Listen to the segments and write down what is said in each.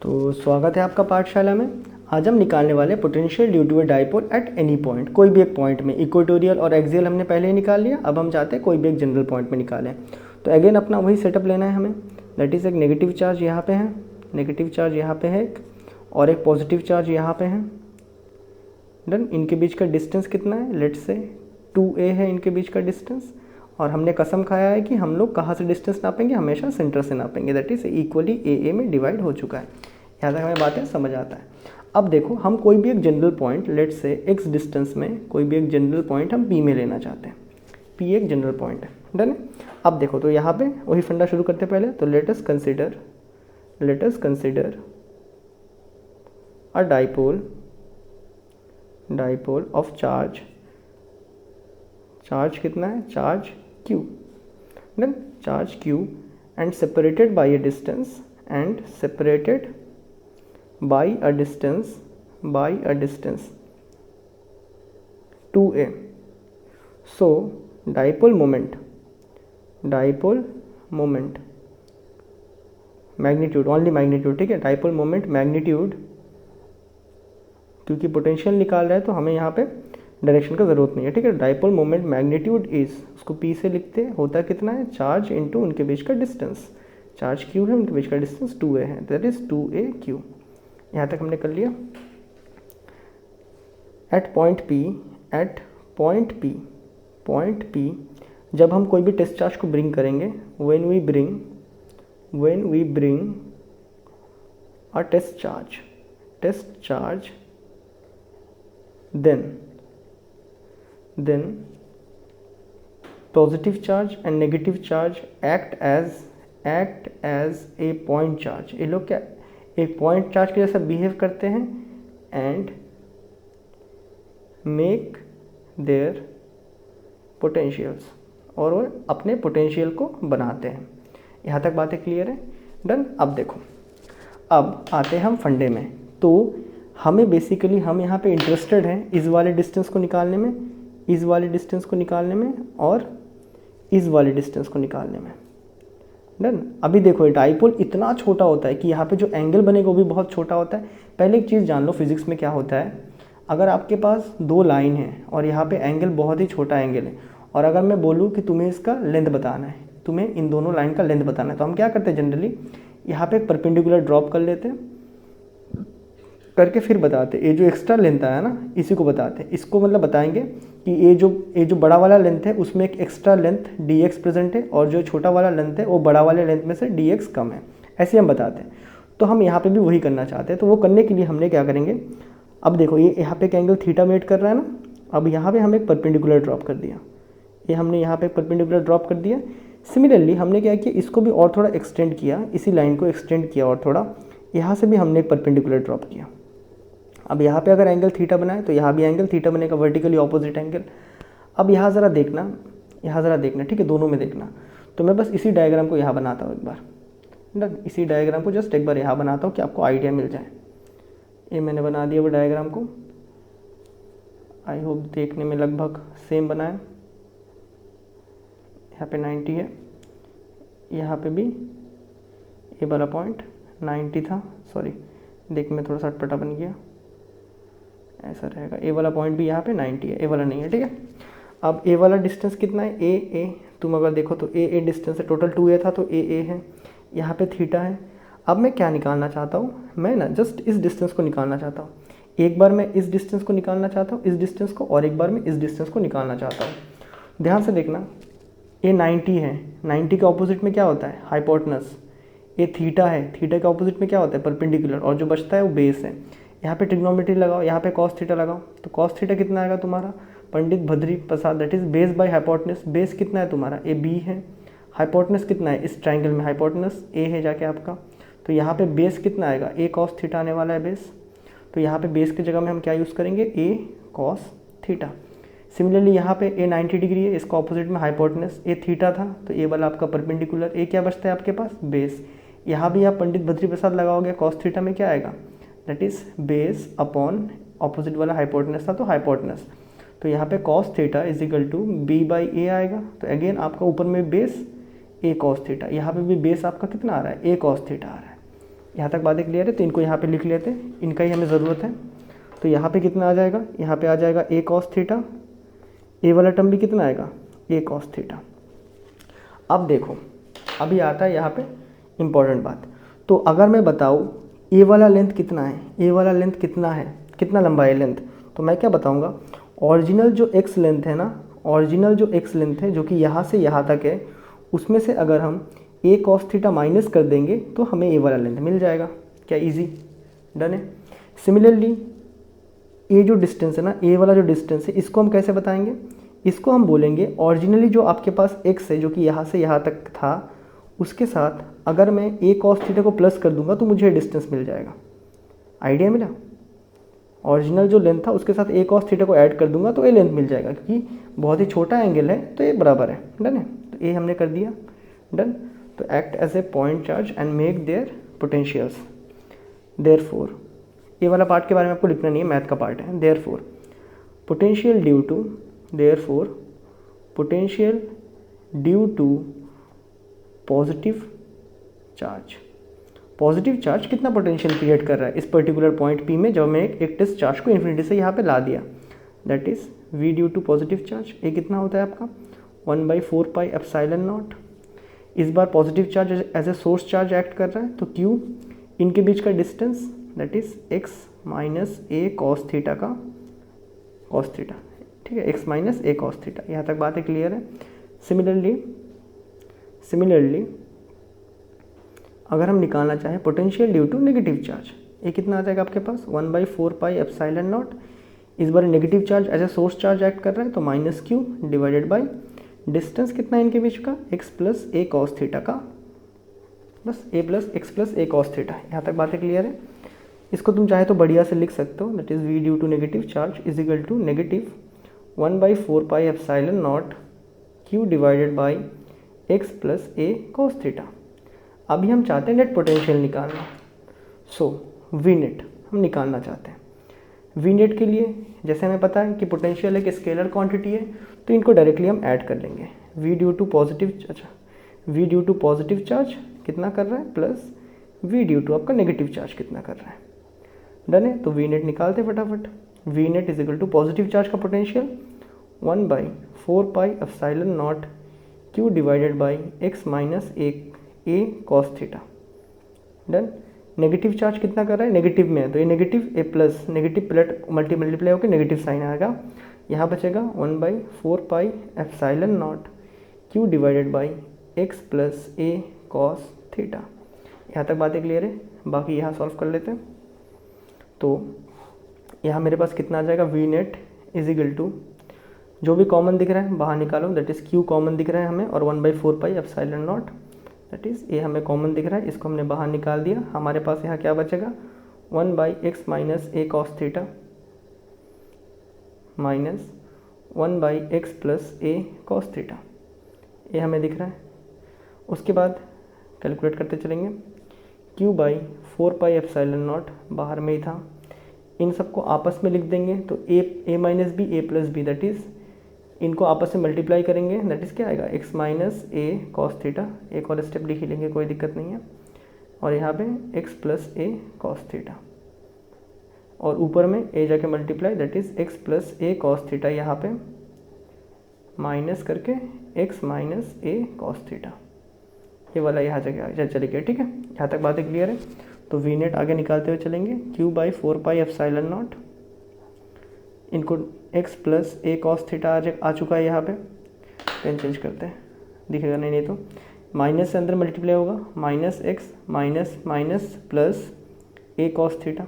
तो स्वागत है आपका पाठशाला में। आज हम निकालने वाले potential due to a dipole at any point. कोई भी एक पॉइंट में इक्वेटोरियल और एक्सियल हमने पहले ही निकाल लिया, अब हम चाहते हैं कोई भी एक जनरल पॉइंट में निकालें। तो अगेन अपना वही सेटअप लेना है हमें। दैट इज़ एक नेगेटिव चार्ज यहाँ पे है, नेगेटिव चार्ज यहाँ पे है और एक पॉजिटिव चार्ज यहाँ पे है। डन। इनके बीच का डिस्टेंस कितना है? लेट्स से 2a है इनके बीच का डिस्टेंस। और हमने कसम खाया है कि हम लोग कहाँ से डिस्टेंस नापेंगे? हमेशा सेंटर से नापेंगे। दैट इज़ इक्वली a में डिवाइड हो चुका है। यहाँ तक हमें बातें समझ आता है। अब देखो, हम कोई भी एक general point let's say x distance में कोई भी एक जनरल पॉइंट हम p में लेना चाहते हैं। p एक जनरल पॉइंट है। डन है। अब देखो, तो यहाँ पे वही फंडा शुरू करते हैं पहले। तो let us consider a dipole of charge कितना है? Charge q। Done. Charge q and separated by a distance 2a। so dipole moment magnitude, only magnitude, ठीक है। डाइपोल मोमेंट मैग्नीट्यूड, क्योंकि पोटेंशियल निकाल रहा है तो हमें यहाँ पे डायरेक्शन का ज़रूरत नहीं है, ठीक है। डाइपोल मोमेंट मैग्नीट्यूड इज, उसको p से लिखते हैं, होता कितना है? चार्ज इनटू उनके बीच का डिस्टेंस। चार्ज q है, उनके बीच का डिस्टेंस 2a है, दैट इज 2aq। यहाँ तक हमने कर लिया। एट पॉइंट p जब हम कोई भी टेस्ट चार्ज को ब्रिंग करेंगे, when we bring a test charge then positive charge and negative charge act as a point charge। ये लोग क्या एक पॉइंट चार्ज के जैसा बिहेव करते हैं एंड मेक देयर पोटेंशियल्स, और वो अपने पोटेंशियल को बनाते हैं। यहाँ तक बातें क्लियर है? डन। अब देखो, अब आते हैं हम फंडे में। तो हमें बेसिकली हम यहाँ पे इंटरेस्टेड हैं इस वाले डिस्टेंस को निकालने में, इस वाले डिस्टेंस को निकालने में और इस वाले डिस्टेंस को निकालने में। डन। अभी देखो, डाइपोल इतना छोटा होता है कि यहाँ पे जो एंगल बनेगा वो भी बहुत छोटा होता है। पहले एक चीज़ जान लो, फिजिक्स में क्या होता है, अगर आपके पास दो लाइन है और यहाँ पे एंगल बहुत ही छोटा एंगल है, और अगर मैं बोलूँ कि तुम्हें इसका लेंथ बताना है, तुम्हें इन दोनों लाइन का लेंथ बताना है, तो हम क्या करते हैं जनरली, यहाँ पे परपेंडिकुलर ड्रॉप कर लेते हैं, करके फिर बताते हैं। ये जो एक्स्ट्रा लेंथ आया ना, इसी को बताते हैं। इसको मतलब बताएंगे कि ये जो बड़ा वाला लेंथ है उसमें एक एक्स्ट्रा लेंथ dx प्रेजेंट है, और जो छोटा वाला लेंथ है वो बड़ा वाले लेंथ में से dx कम है, ऐसे हम बताते हैं। तो हम यहाँ पे भी वही करना चाहते हैं। तो वो करने के लिए हमने क्या करेंगे, अब देखो, ये यहाँ पे एक एंगल थीटा मेट कर रहा है ना। अब यहाँ पे हम एक परपेंडिकुलर ड्रॉप कर दिया, ये हमने यहाँ पे परपेंडिकुलर ड्रॉप कर दिया। सिमिलरली हमने क्या किया, इसको भी और थोड़ा एक्सटेंड किया, इसी लाइन को एक्सटेंड किया और थोड़ा, यहाँ से भी हमने एक परपेंडिकुलर ड्रॉप किया। अब यहाँ पे अगर एंगल थीटा बनाए तो यहाँ भी एंगल थीटा बनेगा, वर्टिकली ऑपोजिट एंगल। अब यहाँ ज़रा देखना, ठीक है, दोनों में देखना। तो मैं बस इसी डायग्राम को यहाँ बनाता हूँ एक बार। डन। इसी डायग्राम को जस्ट एक बार यहाँ बनाता हूँ कि आपको आइडिया मिल जाए। ये मैंने बना दिया वो डायग्राम को, आई होप देखने में लगभग सेम बनाए। यहाँ पे 90 है, यहाँ पे भी ये वाला पॉइंट 90 था, सॉरी देख में थोड़ा सा अटपटा बन गया, ऐसा रहेगा। ए वाला पॉइंट भी यहाँ पे 90 है, ए वाला नहीं है, ठीक है। अब ए वाला डिस्टेंस कितना है? ए तुम अगर देखो तो ए डिस्टेंस है, टोटल 2a था तो ए है, यहाँ पे थीटा है। अब मैं क्या निकालना चाहता हूँ, मैं ना जस्ट इस डिस्टेंस को निकालना चाहता हूँ। एक बार मैं इस डिस्टेंस को निकालना चाहता हूँ, इस डिस्टेंस को, और एक बार मैं इस डिस्टेंस को निकालना चाहता हूँ। ध्यान से देखना, ये 90 है, 90 के ऑपोजिट में क्या होता है? हाइपोटेनस। ये थीटा है, थीटा के ऑपोजिट में क्या होता है? परपेंडिकुलर, और जो बचता है वो बेस है। यहाँ पे ट्रिग्नोमेट्री लगाओ, यहाँ पे कॉस थीटा लगाओ, तो कॉस थीटा कितना आएगा तुम्हारा? Pandit Bhadri Prasad, that is base by hypotenuse. Base कितना है तुम्हारा? ए बी है। हाइपोटेनस कितना है इस ट्राइंगल में? हाइपोटेनस ए है जाके आपका, तो यहाँ पे बेस कितना आएगा? ए कॉस थीटा आने वाला है बेस। तो यहाँ पे बेस की जगह में हम क्या यूज़ करेंगे? ए कॉस थीटा। सिमिलरली यहाँ पे ए 90 डिग्री है, इसका ऑपोजिट में हाइपोटेनस ए थीटा था, तो ए वाला आपका परपेंडिकुलर, ए क्या बचता है आपके पास? बेस। यहाँ भी आप पंडित भद्री प्रसाद लगाओगे, कॉस थीटा में क्या आएगा? That is base upon opposite वाला हाइपोटेनस था तो हाइपोटेनस, तो यहाँ पे cos theta is equal to B by A आएगा। तो अगेन आपका ऊपर में बेस ए कॉस थीटा, यहाँ पे भी बेस आपका कितना आ रहा है? ए कॉस थीटा आ रहा है। यहाँ तक बातें क्लियर है। तो इनको यहाँ पे लिख लेते हैं, इनका ही हमें ज़रूरत है। तो यहाँ पे कितना आ जाएगा, यहाँ पे आ जाएगा a cos थीटा, ए वाला टर्म भी कितना आएगा a cos थीटा। अब देखो अभी आता है यहाँ पे इम्पॉर्टेंट बात। तो अगर मैं बताऊँ ए वाला लेंथ कितना है, ए वाला लेंथ कितना है, कितना लंबा है लेंथ, तो मैं क्या बताऊँगा, ओरिजिनल जो x लेंथ है ना, ओरिजिनल जो x लेंथ है जो कि यहाँ से यहाँ तक है, उसमें से अगर हम a cos थीटा माइनस कर देंगे तो हमें ए वाला लेंथ मिल जाएगा। क्या इजी, डन है। सिमिलरली ये जो डिस्टेंस है ना, ए वाला जो डिस्टेंस है, इसको हम कैसे बताएंगे, इसको हम बोलेंगे ओरिजिनली जो आपके पास x है जो कि यहाँ से यहाँ तक था, उसके साथ अगर मैं a cos थीटा को प्लस कर दूंगा तो मुझे डिस्टेंस मिल जाएगा। आइडिया मिला, ओरिजिनल जो लेंथ था उसके साथ a cos थीटा को ऐड कर दूंगा तो ये लेंथ मिल जाएगा, क्योंकि बहुत ही छोटा एंगल है तो ये बराबर है। डन है, तो ये हमने कर दिया, डन। तो act as a point charge and make their potentials. Therefore ये वाला पार्ट के बारे में आपको लिखना नहीं है, मैथ का पार्ट है। Therefore potential due to, therefore potential due to positive charge. Positive charge कितना पोटेंशियल क्रिएट कर रहा है इस पर्टिकुलर पॉइंट P में, जब मैं एक टेस्ट चार्ज को इन्फिनिटी से यहाँ पे ला दिया, that is V due to positive charge. ये कितना होता है आपका 1/4 पाई एप्सिलॉन नॉट। इस बार positive charge as a source charge act कर रहा है, तो Q इनके बीच का distance that is x minus a cos theta का cos थीटा, ठीक है, x minus a cos theta. यहाँ तक बातें क्लियर है। सिमिलरली अगर हम निकालना चाहें potential due to negative charge, ये कितना आ जाएगा आपके पास 1/4 पाई एप्सिलॉन नॉट। इस बार negative charge as a source charge act कर रहा है, तो minus Q divided by distance कितना है इनके बीच का x plus a cos theta का, बस a plus x plus a cos theta. यहाँ तक बातें क्लियर है। इसको तुम चाहे तो बढ़िया से लिख सकते हो, that is v due to negative charge is equal to negative 1/4 pi epsilon not q divided by x plus a cos theta. अभी हम चाहते हैं नेट पोटेंशियल निकालना, सो वी नेट हम निकालना चाहते हैं। वी नेट के लिए जैसे हमें पता है कि पोटेंशियल एक स्केलर क्वांटिटी है, तो इनको डायरेक्टली हम ऐड कर लेंगे। V due to positive charge कितना कर रहा है प्लस वी ड्यू टू आपका नेगेटिव चार्ज कितना कर रहा है, डन है। तो वी नेट निकालते फटाफट। V net is equal to positive charge का potential 1/4 pi epsilon not q divided by x minus a cos theta, done. Negative charge कितना कर रहा है, नेगेटिव में है, तो ये नेगेटिव a प्लस नेगेटिव प्लट मल्टीप्लाई होकर नेगेटिव साइन आएगा, यहाँ बचेगा 1/4 pi epsilon not q divided by x plus a cos theta. यहाँ तक बातें क्लियर है। बाकी यहाँ सॉल्व कर लेते हैं। तो यहाँ मेरे पास कितना आ जाएगा, V net is equal to जो भी कॉमन दिख रहा है बाहर निकालो, दैट इज़ q कॉमन दिख रहा है हमें, और 1/4 pi epsilon not that is a हमें कॉमन दिख रहा है, इसको हमने बाहर निकाल दिया। हमारे पास यहाँ क्या बचेगा 1/x minus a cos theta minus 1/x plus a cos theta, ये हमें दिख रहा है। उसके बाद कैलकुलेट करते चलेंगे, q/4 पाई एप्सिलॉन नॉट बाहर में ही था, इन सबको आपस में लिख देंगे, तो a minus B a plus B that is इनको आपस में मल्टीप्लाई करेंगे, दैट इज़ क्या आएगा x minus a cos theta, एक और स्टेप लिख ही लेंगे, कोई दिक्कत नहीं है। और यहाँ पे x plus a cos theta, और ऊपर में a जाके multiply, that is x plus a cos theta, यहाँ पे माइनस करके x minus a cos theta, ये वाला यहाँ जगह चले गया, ठीक है। यहाँ तक बातें क्लियर है। तो वी नेट आगे निकालते हुए चलेंगे, q/4 पाई एप्सिलॉन नॉट, इनको x plus a cos theta आ चुका है, यहाँ पे पेन चेंज करते हैं, दिखेगा नहीं तो माइनस से अंदर मल्टीप्लाई होगा, minus x minus minus plus a cos theta,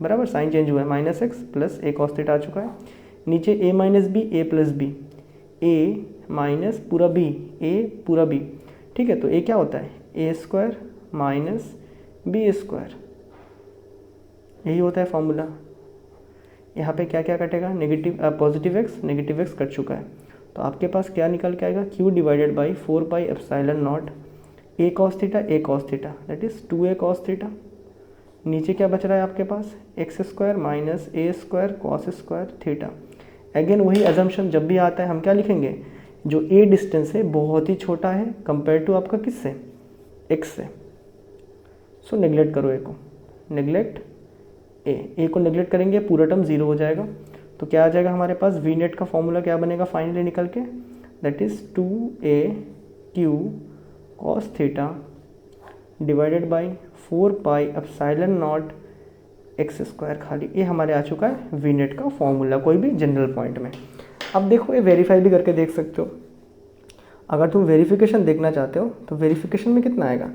बराबर साइन चेंज हुआ है, minus x plus a cos theta आ चुका है। नीचे a minus B a plus B, a minus पूरा b a पूरा b, ठीक है। तो a क्या होता है a square minus B square, यही होता है फॉर्मूला। यहाँ पे क्या क्या कटेगा, negative positive x negative x cut चुका है, तो आपके पास क्या निकल के आएगा, q divided by 4 pi epsilon not a cos theta that is 2a cos theta. नीचे क्या बच रहा है आपके पास, x square minus a square cos square theta. Again वही एजम्पशन जब भी आता है हम क्या लिखेंगे, जो a डिस्टेंस है बहुत ही छोटा है कंपेयर टू आपका किससे, x से, सो नेगलेक्ट करो ए को, नेगलेक्ट ए को नेगलेक्ट करेंगे पूरा टर्म 0 हो जाएगा। तो क्या आ जाएगा हमारे पास, वी नेट का फॉर्मूला क्या बनेगा फाइनली निकल के, that is 2AQ cos theta divided by 4 pi epsilon not x square खाली। ये हमारे आ चुका है वी नेट का फॉर्मूला कोई भी जनरल पॉइंट में। अब देखो ये वेरीफाई भी करके देख सकते हो। अगर तुम वेरिफिकेशन देखना चाहते हो तो वेरिफिकेशन में कितना आएगा,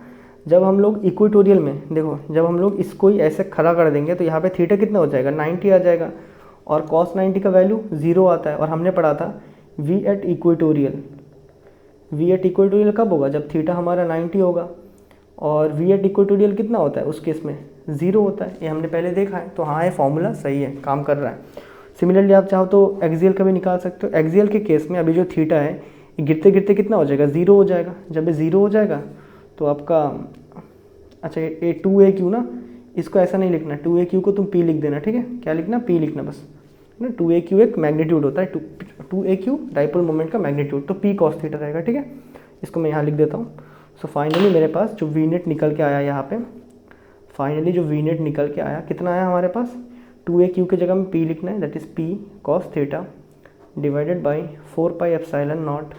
जब हम लोग इक्वेटोरियल में देखो, जब हम लोग इसको ही ऐसे खड़ा कर देंगे तो यहाँ पे थीटा कितना हो जाएगा, 90 आ जाएगा, और cos 90 का वैल्यू 0 आता है। और हमने पढ़ा था v at equatorial, v at equatorial कब होगा, जब थीटा हमारा 90 होगा, और v एट इक्वेटोरियल कितना होता है उस केस में 0 होता है। ये हमने पहले देखा है। तो हाँ, ये फॉर्मूला सही है, काम कर रहा है। सिमिलरली आप चाहो तो एक्सियल का भी निकाल सकते हो। एक्सियल के केस में अभी जो थीटा है ये गिरते गिरते कितना हो जाएगा, 0 हो जाएगा। जब ये 0 हो जाएगा तो आपका, अच्छा ये 2AQ ना, इसको ऐसा नहीं लिखना, 2AQ को तुम P लिख देना, ठीक है। क्या लिखना, P लिखना बस ना। 2AQ एक मैग्नीट्यूड होता है, 2AQ डाइपोल मोमेंट का मैग्नीट्यूड, तो P cos थीटा रहेगा, ठीक है। इसको मैं यहाँ लिख देता हूँ। सो फाइनली मेरे पास जो वी नेट निकल के आया यहाँ पे, फाइनली जो वी नेट निकल के आया कितना आया हमारे पास, 2AQ की जगह में P लिखना है, that is P cos theta divided by 4 pi epsilon not,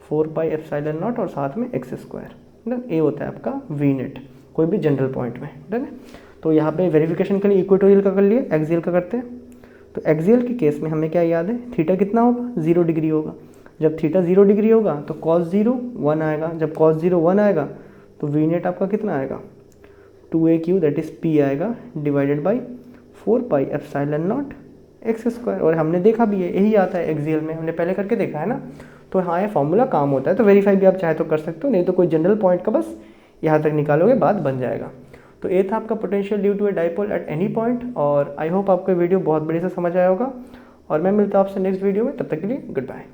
4 pi epsilon not और साथ में एक्स स्क्वायर। डन, ये होता है आपका वी नेट कोई भी जनरल पॉइंट में। डन है। तो यहाँ पे वेरिफिकेशन के लिए इक्वेटोरियल का कर लिए, एक्सियल का करते हैं। तो एक्सियल के केस में हमें क्या याद है, थीटा कितना होगा, 0 डिग्री होगा। जब थीटा 0 डिग्री होगा तो cos 0 1 आएगा। जब cos 0 1 आएगा तो वी नेट आपका कितना आएगा, 2AQ दैट इज़ P आएगा divided by 4 pi epsilon not x square. और हमने देखा भी है, यही आता है एक्सियल में, हमने पहले करके देखा है ना। तो हाँ, ये फॉर्मूला काम होता है। तो वेरीफाई भी आप चाहे तो कर सकते हो, नहीं तो कोई जनरल पॉइंट का बस यहाँ तक निकालोगे, बात बन जाएगा। तो ये था आपका potential due to a dipole at any point. और आई होप आपको वीडियो बहुत बड़े से समझ आया होगा, और मैं मिलता हूँ आपसे नेक्स्ट वीडियो में। तब तक के लिए गुड बाय।